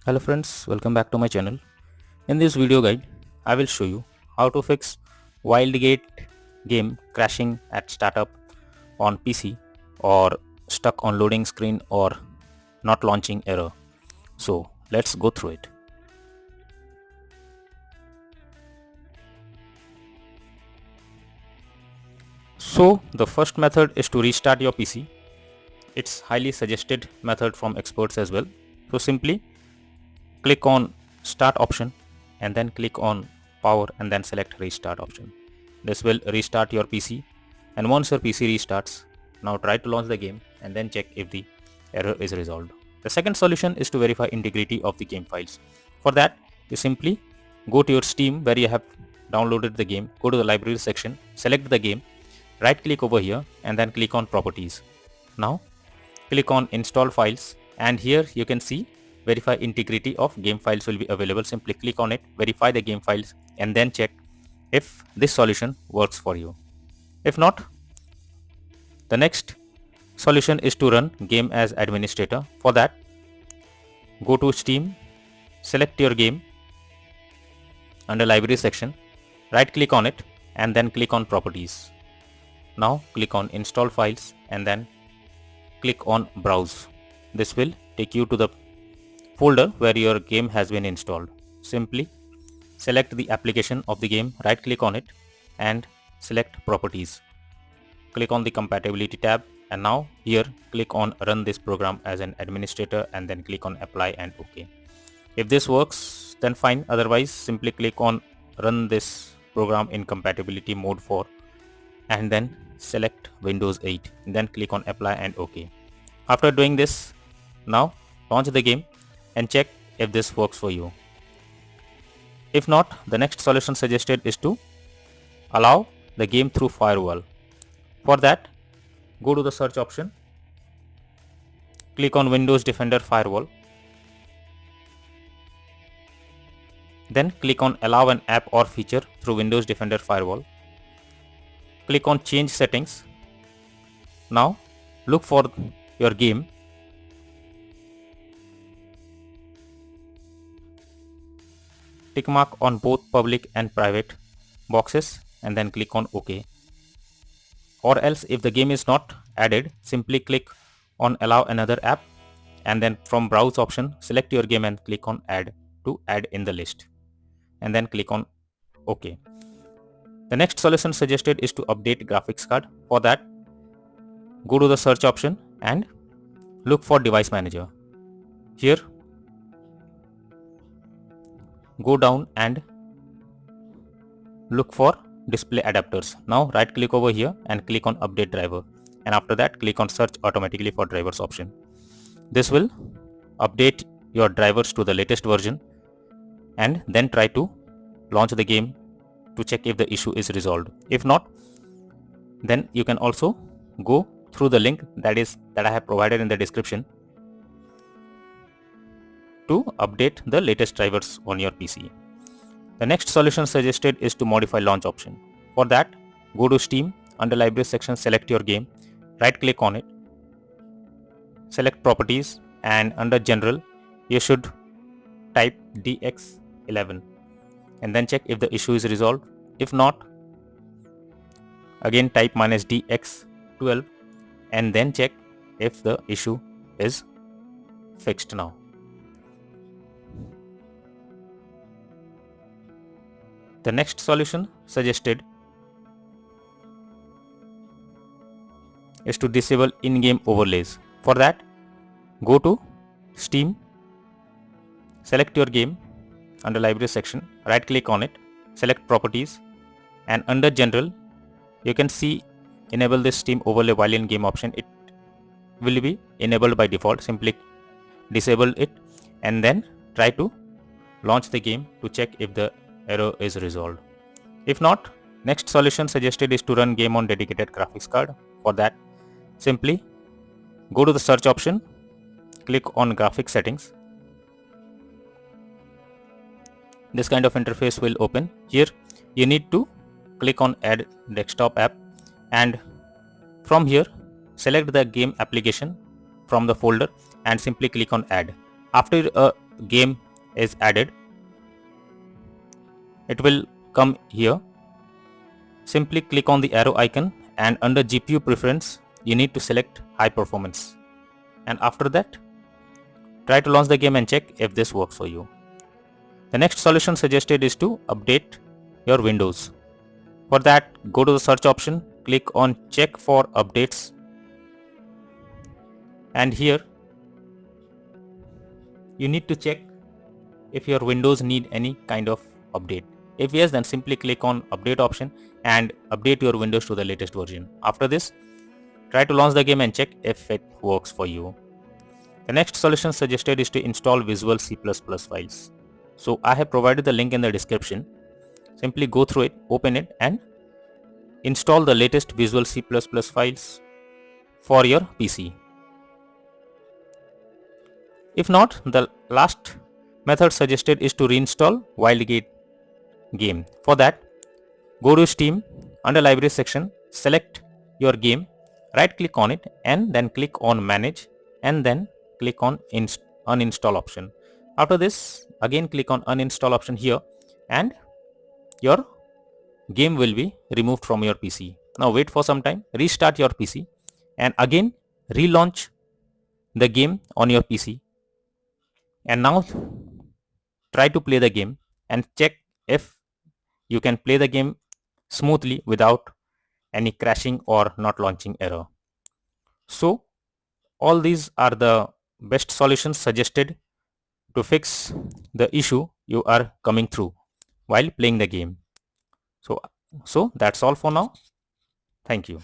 Hello friends, welcome back to my channel. In this video guide, I will show you how to fix Wildgate game crashing at startup on PC or stuck on loading screen or not launching error. So let's go through it. So the first method is to restart your PC. It's highly suggested method from experts as well. So simply click on start option and then click on power and then select restart option. This will restart your PC, and once your PC restarts, now try to launch the game and then check if the error is resolved. The second solution is to verify integrity of the game files. For that, you simply go to your Steam where you have downloaded the game, go to the library section, select the game, right click over here and then click on properties. Now click on install files, and here you can see verify integrity of game files will be available. Simply click on it, verify the game files and then check if this solution works for you. If not, the next solution is to run game as administrator. For that, go to Steam, select your game under library section, right click on it and then click on properties. Now click on install files and then click on browse. This will take you to the folder where your game has been installed. Simply select the application of the game, right click on it and select properties. Click on the compatibility tab and now here click on run this program as an administrator and then click on apply and OK. If this works then fine, otherwise simply click on run this program in compatibility mode 4 and then select Windows 8 and then click on apply and OK. After doing this, now launch the game and check if this works for you. If not, the next solution suggested is to allow the game through Firewall. For that, go to the search option, click on Windows Defender Firewall, then click on allow an app or feature through Windows Defender Firewall. Click on change settings. Now look for your game. Tick mark on both public and private boxes and then click on OK. Or else if the game is not added, simply click on allow another app and then from browse option select your game and click on add to add in the list and then click on OK. The next solution suggested is to update graphics card. For that, go to the search option and look for device manager. Here go down and look for display adapters. Now right click over here and click on update driver, and after that click on search automatically for drivers option. This will update your drivers to the latest version and then try to launch the game to check if the issue is resolved. If not, then you can also go through the link that I have provided in the description to update the latest drivers on your PC. The next solution suggested is to modify launch option. For that, go to Steam, under library section select your game, right click on it, select properties, and under general you should type DX11 and then check if the issue is resolved. If not, again type -DX12 and then check if the issue is fixed now. The next solution suggested is to disable in-game overlays. For that, go to Steam, select your game under library section, right click on it, select properties, and under general you can see enable this Steam overlay while in game option. It will be enabled by default. Simply disable it and then try to launch the game to check if the error is resolved. If not, next solution suggested is to run game on dedicated graphics card. For that, simply go to the search option, click on graphics settings. This kind of interface will open. Here you need to click on add desktop app and from here select the game application from the folder and simply click on add. After game is added, it will come here. Simply click on the arrow icon and under GPU preference you need to select high performance, and after that try to launch the game and check if this works for you. The next solution suggested is to update your Windows. For that, go to the search option, click on check for updates, and here you need to check if your Windows need any kind of update. If yes, then simply click on update option and update your Windows to the latest version. After this, try to launch the game and check if it works for you. The next solution suggested is to install Visual C++ files. So I have provided the link in the description. Simply go through it, open it and install the latest Visual C++ files for your PC. If not, the last method suggested is to reinstall Wildgate game. For that, go to Steam, under library section, select your game, right click on it and then click on manage and then click on uninstall option. After this, again click on uninstall option here and your game will be removed from your PC. Now wait for some time, restart your PC and again relaunch the game on your PC, and now try to play the game and check if you can play the game smoothly without any crashing or not launching error. So all these are the best solutions suggested to fix the issue you are coming through while playing the game. So that's all for now. Thank you.